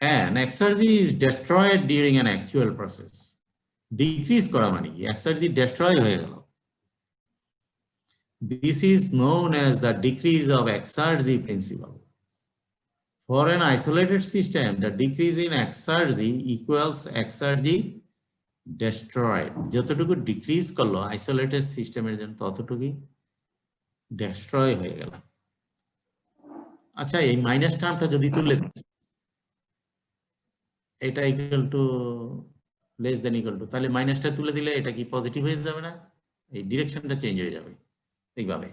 An exergy is destroyed during an actual process. Decrease করা মানে কি, exergy destroy হয়ে গেল। This is known as the decrease of exergy principle. For an isolated system, the decrease in exergy equals exergy destroyed. যতটুকু decrease করলো isolated সিস্টেমের জন্য ততটুকুই ডেস্ট্রয় হয়ে গেল। আচ্ছা, এই মাইনাস টার্মটা যদি তুলে এটা equal to less than equal to, তাহলে মাইনাসটা তুলে দিলে এটা কি পজিটিভ হয়ে যাবে না? এই ডিরেকশনটা চেঞ্জ হয়ে যাবে এইভাবে।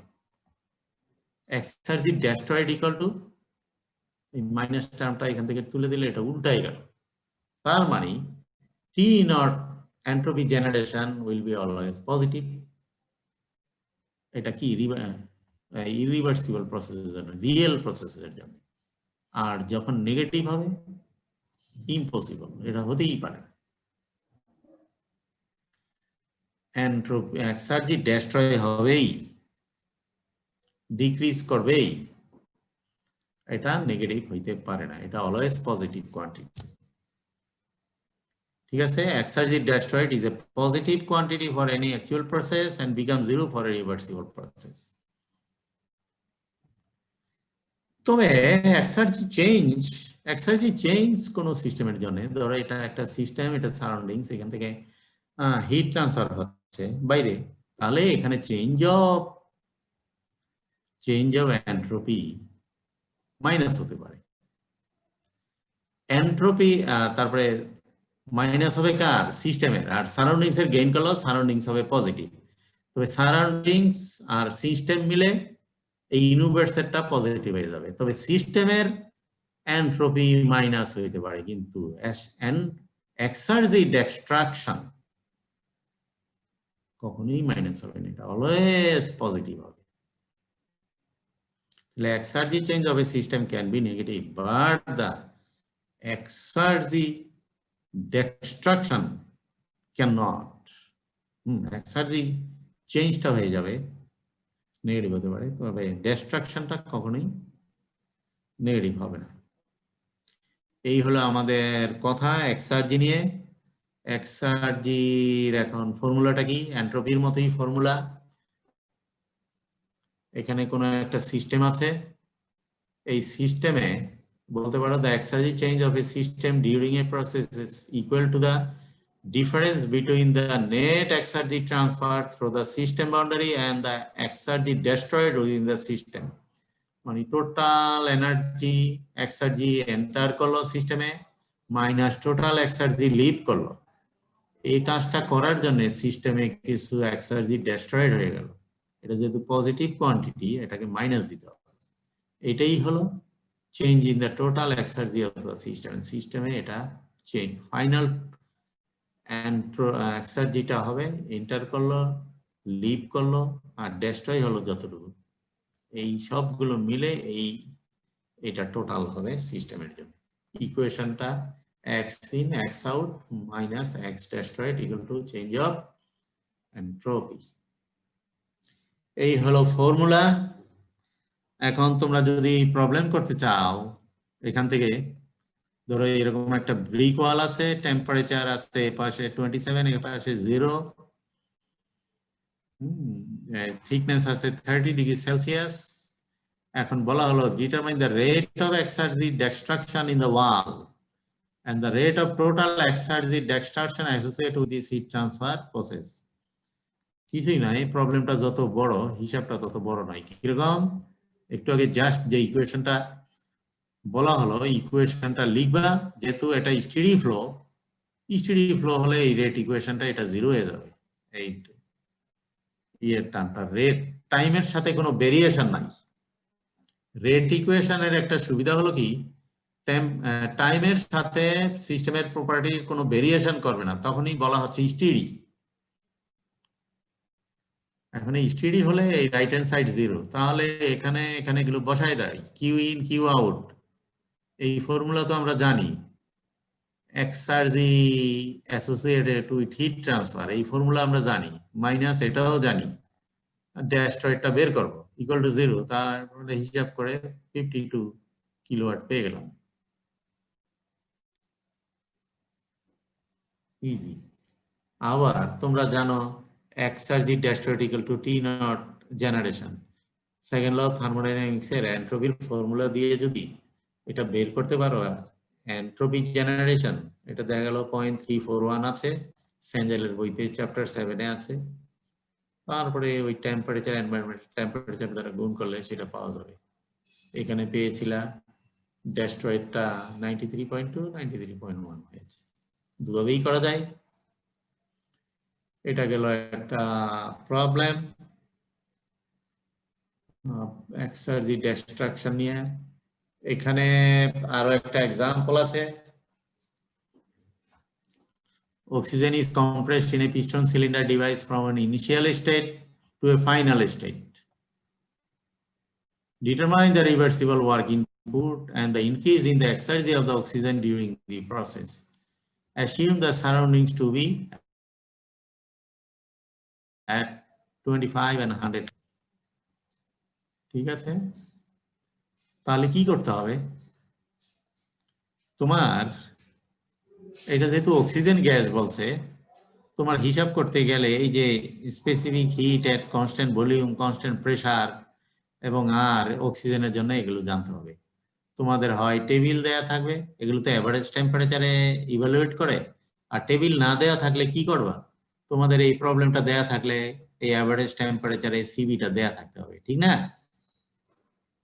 এক্সার্জি ডেস্ট্রয়েড ইকুয়াল টু এই মাইনাস টার্মটা এখান থেকে তুলে দিলে এটা উল্টাই গেল। তার মানে T naught entropy generation will be always positive. এটা কি ইরিভার্সিবল প্রসেসের জন্য, রিয়েল প্রসেসের জন্য। আর যখন নেগেটিভ হবে ইম্পসিবল, এটা হতেই পারে না। এন্ট্রপি এক্সার্জি ডেস্ট্রয় হবেই, ডিক্রিজ করবেই, এটা নেগেটিভ হইতে পারে না, এটা অলওয়েজ পজিটিভ কোয়ান্টিটি। ঠিক আছে, exergy destroyed is a positive quantity for any actual process and become 0 for a reversible process. তবে এক্সার্জি চেঞ্জ কোন সিস্টেমের জন্য, ধরো এটা একটা সিস্টেম, এটা সারাউন্ডিংস, এখান থেকে হিট ট্রান্সফার হচ্ছে বাইরে, তাহলে এখানে চেঞ্জ অফ এন্ট্রপি মাইনাস হতে পারে। এন্ট্রপি তারপরে মাইনাস হবে কার? সিস্টেমের। আর সারাউন্ডিংস এর গেইন করলো সারাউন্ডিংস হবে পজিটিভ। তবে সারাউন্ডিংস আর সিস্টেম মিলে এই ইউনিভার্সেরটা পজিটিভ হয়ে যাবে। তবে সিস্টেমের এন্ট্রপি মাইনাস হইতে পারে, কিন্তু এক্সার্জি ডিস্ট্রাকশন কখনোই মাইনাস হবে না, এটা অলওয়েজ পজিটিভ হবে। তাহলে এক্সার্জি চেঞ্জ হবে system can be negative, but the exergy destruction can not. Exergy চেঞ্জটা হয়ে যাবে নেগেটিভ হতে পারে, তবে ডিস্ট্রাকশনটা কখনোই নেগেটিভ হবে না। এই হলো আমাদের কথা এক্সার্জি নিয়ে। এক্সার্জির এখন ফর্মুলাটা কি? এন্ট্রপির মতোই ফর্মুলা। এখানে কোনো একটা সিস্টেম আছে, এই সিস্টেমে বলতে পারো the exergy change of a system during a process is equal to the difference between the net exergy transfer through the system boundary and the exergy destroyed within the system. মানে total energy exergy enter করলো সিস্টেমে minus total exergy leave করলো। এই কাজটা করার জন্য সিস্টেমে কিছু এক্সার্জি ডেস্ট্রয়েড হয়ে গেল, এটা যেহেতু পজিটিভ কোয়ান্টিটি এটাকে মাইনাস দিতে হবে। এটাই হলো change in the total exergy of the system. সিস্টেমে এটা চেঞ্জ ফাইনাল এক্সার্জিটা হবে এন্টার করলো, লিভ করলো, আর ডেস্ট্রয় হলো যতটুকু, এই সবগুলো মিলে এটা টোটাল হবে সিস্টেমের জন্য। ইকুয়েশনটা x in x out minus x destroyed equal to change of entropy। এই হলো ফর্মুলা। এখন তোমরা যদি প্রবলেম করতে চাও, এখান থেকে ধরো এরকম একটা ব্রিক ওয়াল আছে, টেম্পারেচার আছে এপাশে 27, এপাশে 0, থিকনেস আছে 30 ডিগ্রি সেলসিয়াস। এখন বলা হলো determine the rate of exergy destruction in the wall and the rate of total exergy destruction associated with this heat transfer process। কিছুই না, এই প্রবলেমটা যত বড় হিসাবটা তত বড় নয়। কিরকম? একটু আগে জাস্ট যে ইকুয়েশনটা বলা হলো ইকুয়েশনটা লিখবা, যেহেতু এটা স্টেডি ফ্লো হলে এই রেট ইকুয়েশনটা এটা জিরো হয়ে যাবে। এই টার্মটা রেট টাইমের সাথে কোনো ভেরিয়েশন নাই। রেট ইকুয়েশনের একটা সুবিধা হলো কি, টাইমের সাথে সিস্টেমের প্রপার্টির কোনো ভেরিয়েশন করবে না, তখনই বলা হচ্ছে স্টেডি। এখন স্টেডি হলে এই রাইট হ্যান্ড সাইড 0, তাহলে এখানে এগুলো বসায় দেয় কিউ ইন কিউ আউট। এই ফর্মুলা তো আমরা জানি, exergy associated with heat transfer, এই ফর্মুলা আমরা জানি, মাইনাস এটাও জানি, ডেস্ট্রয়েডটা বের করবো ইকুয়াল টু 0, তারপরে হিসাব করে 52 কিলোওয়াট পেয়ে গেলাম। ইজি। আবার তোমরা জানো exergy destroyed equal to T not generation. Second law of thermodynamics এর এন্ট্রপির ফর্মুলা দিয়ে যদি এটা বের করতে পারো, এন্ট্রপি জেনারেশন এটা দেখা গেল 0.341 আছে, সেঞ্জেলের বইতে চ্যাপ্টার 7 এ আছে। তারপরে ওই টেম্পারেচার এনভায়রনমেন্ট টেম্পারেচার দ্বারা গুণ করলে সেটা পাওয়া যাবে। এখানে পেয়েছিলা ডেস্ট্রয়েডটা 93.2 93.1 হয়েছে। দুভাবেই করা যায়। এটা গেল একটা প্রবলেম এক্সার্জি ডিস্ট্রাকশন নিয়ে। এখানে আরো একটা এক্সাম্পল আছে। Oxygen is compressed in a piston cylinder device from an initial state to a final state. Determine the reversible work input and the increase in the exergy of the oxygen during the process. Assume the surroundings to be at 25 and 100. ঠিক আছে, তাহলে কি করতে হবে? তোমার এটা যেহেতু oxygen gas বলছে, তোমার হিসাব করতে গেলে এই যে স্পেসিফিক হিট এট কনস্ট্যান্ট ভলিউম, কনস্ট্যান্ট প্রেসার এবং আর অক্সিজেনের জন্য এগুলো জানতে হবে। তোমাদের হয় টেবিল দেয়া থাকবে, এগুলোতে এভারেজ টেম্পারেচারে ইভালুয়েট করে, আর টেবিল না দেয়া থাকলে কি করবা? তোমাদের এই প্রবলেমটা দেয়া থাকলে এই এভারেজ টেম্পারেচারে সিবিটা দেয়া থাকতে হবে, ঠিক না?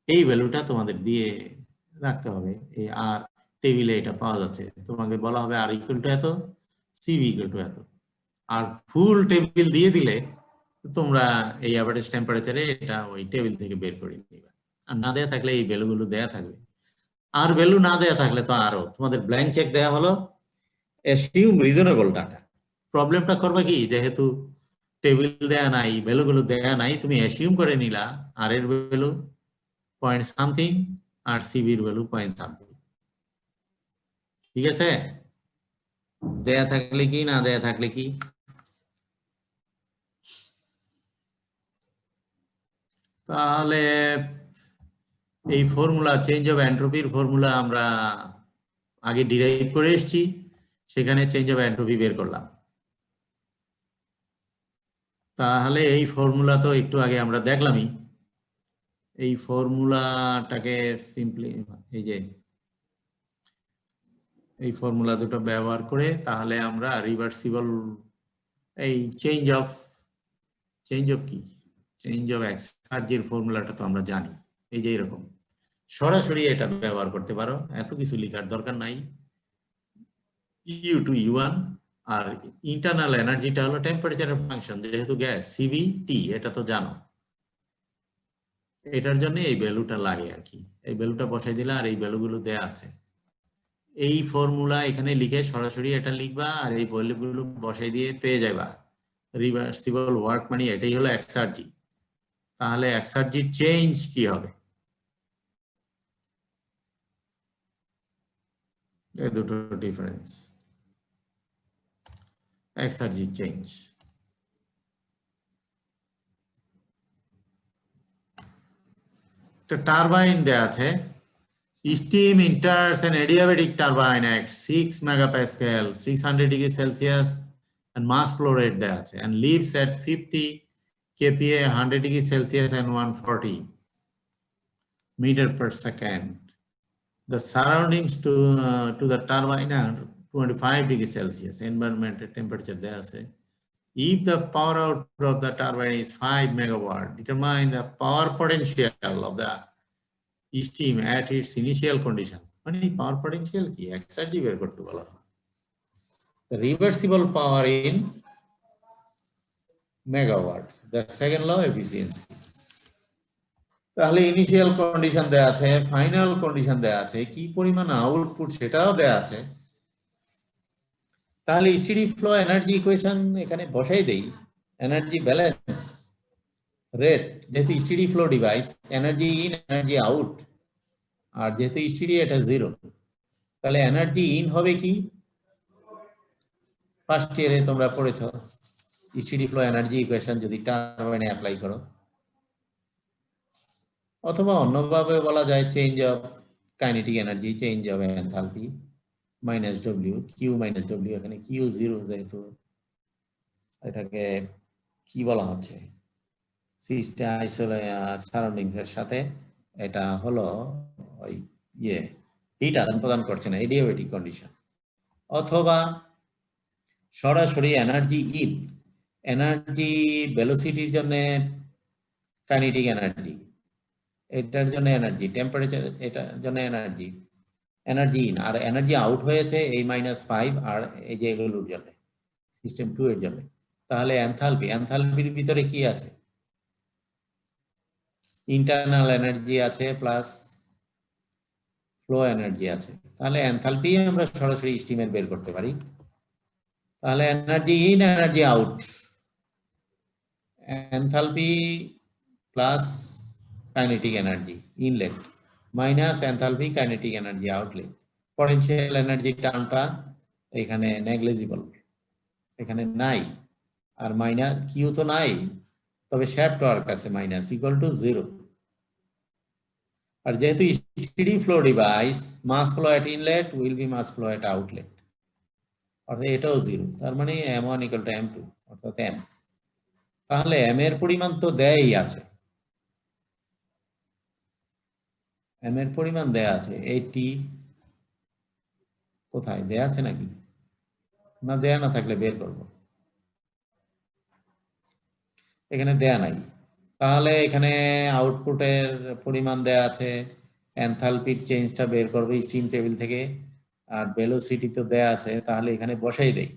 এই ভ্যালুটা তোমাদের দিয়ে রাখতে হবে। এই আর টেবিলে এটা পাওয়া যাচ্ছে, তোমাকে বলা হবে আর ইকুয়াল টু এত, সিবি ইকুয়াল টু এত, আর ফুল টেবিল দিয়ে দিলে তোমরা এই অ্যাভারেজ টেম্পারেচারে এটা ওই টেবিল থেকে বের করে নিবে। আর না দেয়া থাকলে এই ভ্যালুগুলো দেয়া থাকবে, আর ভ্যালু না দেয়া থাকলে তো আরো তোমাদের ব্ল্যাঙ্ক চেক দেয়া হলো অ্যাসিউম রিজনেবল ডাটা। প্রবলেমটা করবে কি, যেহেতু টেবিল দেয়া নাই, ভ্যালুগুলো দেয়া নাই, তুমি অ্যাসিউম করে নিলা আর এর ভ্যালু পয়েন্ট সামথিং আর সিবির ভ্যালু পয়েন্ট সামথিং। ঠিক আছে, দেয়া থাকলে কি, না দেয়া থাকলে কি। তাহলে এই ফর্মুলা, চেঞ্জ অফ এন্ট্রপির ফর্মুলা আমরা আগে ডিরাইভ করে এসেছি, সেখানে চেঞ্জ অফ এন্ট্রপি বের করলাম। তাহলে এই ফর্মুলা তো একটু আগে আমরা দেখলামই, এই ফর্মুলাটাকে সিম্পলি এই ফর্মুলা দুটো ব্যবহার করে তাহলে আমরা রিভার্সিবল এই চেঞ্জ অফ কি, চেঞ্জ অফ এক্সার্জির ফর্মুলাটা তো আমরা জানি, এই যে এরকম সরাসরি এটা ব্যবহার করতে পারো, এত কিছু লেখার দরকার নাই। ইউ টু ইউ1 আর ইন্টারনাল এনার্জিটা হলো টেম্পারেচারের ফাংশন, যেহেতু গ্যাস সিবি টি, এটা তো জানো। এটার জন্য এই ভ্যালুটা লাগে আর কি, এই ভ্যালুটা বসাই দিলে আর এই ভ্যালুগুলো দেয়া আছে, এই ফর্মুলা এখানে লিখে সরাসরি এটা লিখবা আর এই ভ্যালুগুলো বসাই দিয়ে পেয়ে যাবা রিভার্সিবল ওয়ার্ক, মানে এটাই হলো এক্সার্জি। তাহলে এক্সার্জি চেঞ্জ কি হবে, এই দুটো ডিফারেন্স। এক্সার্জি চেঞ্জ একটা টারবাইন দেয়া আছে, steam enters an adiabatic turbine at 6 megapascal, 600 degrees Celsius and mass flow rate দেয়া আছে, and leaves at 50 kPa, 100 degrees Celsius and 140 meter per second. The surroundings to the turbine are 25 degrees Celsius, environmental temperature দেয়া আছে। If the power output of the turbine is 5 megawatt, determine the power potential of the steam at its initial condition. মানে পাওয়ার potential কি, exergy বের করতে বলা হয়। The reversible power in megawatt, the second law efficiency. তাহলে initial condition দেয়া আছে, final condition দেয়া আছে, কি পরিমাণ আউটপুট সেটাও দেয়া আছে। তাহলে স্টেডি ফ্লো এনার্জি ইকুয়েশন এখানে বসাই দেই, এনার্জি ব্যালেন্স রেট, যেহেতু steady flow device, energy in energy out, আর যেহেতু স্টেডি এটা জিরো, তাহলে এনার্জি ইন হবে কি, ফার্স্ট ইয়ারে তোমরা পড়েছো স্টেডি ফ্লো এনার্জি ইকুয়েশন যদি টারবাইনে অ্যাপ্লাই করো, অথবা অন্যভাবে বলা যায় change of kinetic energy, change of enthalpy minus W, Q minus W, এখানে কিউ জিরো, যেহেতু এটাকে কি বলা হচ্ছে, সিস্টেম আইসোলে সারাউন্ডিংস এর সাথে এটা হলো ওই হিট আদান প্রদান করছে না, এডিয়াবেটিক কন্ডিশন। অথবা সরাসরি এনার্জি ইন, এনার্জি ভেলোসিটির জন্য কাইনেটিক এনার্জি, এটার জন্য এনার্জি, টেম্পারেচার এটার জন্য এনার্জি, এনার্জি ইন, আর এনার্জি আউট হয়েছে এই -5 আর এই যে এগুলোর জন্য, সিস্টেম 2 এর জন্য। তাহলে এনথালপি, এনথালপির ভিতরে কি আছে, ইন্টারনাল এনার্জি আছে প্লাস ফ্লো এনার্জি আছে। তাহলে এনথালপি আমরা সরাসরি স্টিমের বের করতে পারি। তাহলে energy in energy out, enthalpy plus kinetic energy inlet minus enthalpy kinetic energy outlet. Potential energy টার্মটা এখানে নেগলিজিবল, এখানে নাই, আর মাইনাস কিউ তো নাই, তবে শ্যাফট ওয়ার্ক আছে মাইনাস ইকুয়াল টু 0। আর যেহেতু steady flow device, mass flow at inlet will be mass flow at outlet, অর্থাৎ এটাও 0, তার মানে m1 ইকুয়াল টু m2 অর্থাৎ m। তাহলে m এর পরিমাণ তো দেয়াই আছে, m এর পরিমাণ দেয়া আছে, 80 কোথায় দেয়া আছে নাকি, না দেয়া না থাকলে বের করব, এখানে দেয়া নাই। তাহলে এখানে আউটপুটের পরিমাণ দেয়া আছে এনথালপির চেঞ্জটা বের করবে স্টিম টেবিল থেকে, আর ভেলোসিটি তো দেয়া আছে, তাহলে এখানে বসাই দেই।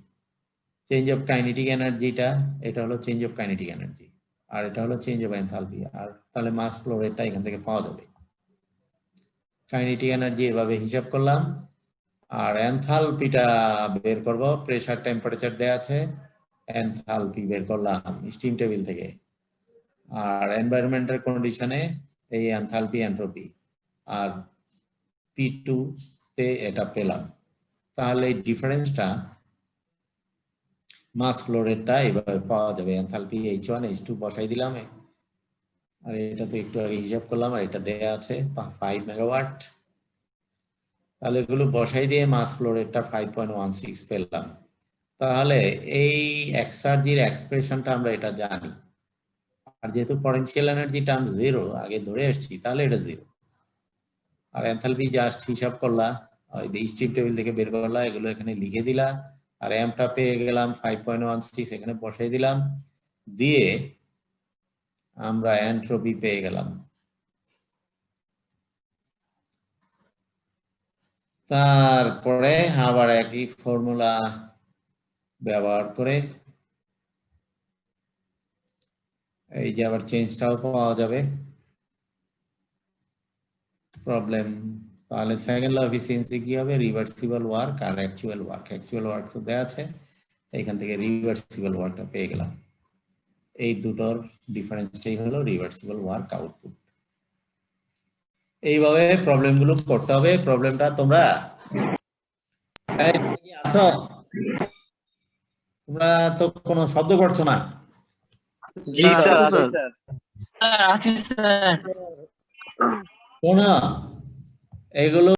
চেঞ্জ অফ কাইনেটিক এনার্জিটা, এটা হলো চেঞ্জ অফ কাইনেটিক এনার্জি, আর এটা হলো চেঞ্জ অফ এনথালপি, আর তাহলে মাস ফ্লো রেটটা এখান থেকে পাওয়া যাবে। কাইনেটিক এনার্জি এভাবে হিসাব করলাম, আর এনথালপিটা বের করব, প্রেসার টেম্পারেচার দেয়া আছে, এনথালপি বের করলাম স্টিম টেবিল থেকে, আর এনভায়রনমেন্টাল কন্ডিশনে এই এনথালপি এন্ট্রপি, আর P2 তে এটা পেলাম। তাহলে এই ডিফারেন্সটা মাস ফ্লো রেটটা এভাবে পাওয়া যাবে। এনথালপি H1 H2 বসাই দিলাম, আর এটা তো একটু আগে হিসাব করলাম, আর এটা দেয়া আছে 5 মেগাওয়াট। তাহলে এগুলো বসাই দিয়ে মাস ফ্লো রেটটা 5.16 পেলাম। তাহলে এই এক্সার্জির এক্সপ্রেশনটা আমরা এটা জানি, আর যেহেতু পটেনশিয়াল এনার্জি টার্ম 0 আগে ধরে আসছি, তাহলে এটা 0। আর এনথালপি জাস্ট হিসাব করলা, ওই স্টিম টেবিল থেকে বের করলা, এগুলো এখানে লিখে দিলা, আর এমটা পেয়ে গেলাম 5.16, এখানে বসাই দিলাম, দিয়ে আমরা এন্ট্রপি পেয়ে গেলাম। তারপরে আবার একই ফর্মুলা ব্যবহার করে এই যে আবার চেঞ্জটাও পাওয়া যাবে প্রবলেম। তাহলে সেকেন্ড ল এফিসিয়েন্সি কি হবে? রিভার্সিবল ওয়ার্ক আর অ্যাকচুয়াল ওয়ার্ক। অ্যাকচুয়াল ওয়ার্ক তো দেওয়া আছে, এখান থেকে রিভার্সিবল ওয়ার্কটা পেয়ে গেলাম। এই দুটোর ডিফারেন্সটাই হলো রিভার্সিবল ওয়ার্ক আউটপুট। এইভাবে প্রবলেমগুলো করতে হবে। প্রবলেমটা তোমরা আছো, তোমরা তো কোনো শব্দ করছো না। জি স্যার, আছে স্যার। আছি স্যার। শোনো, এগুলো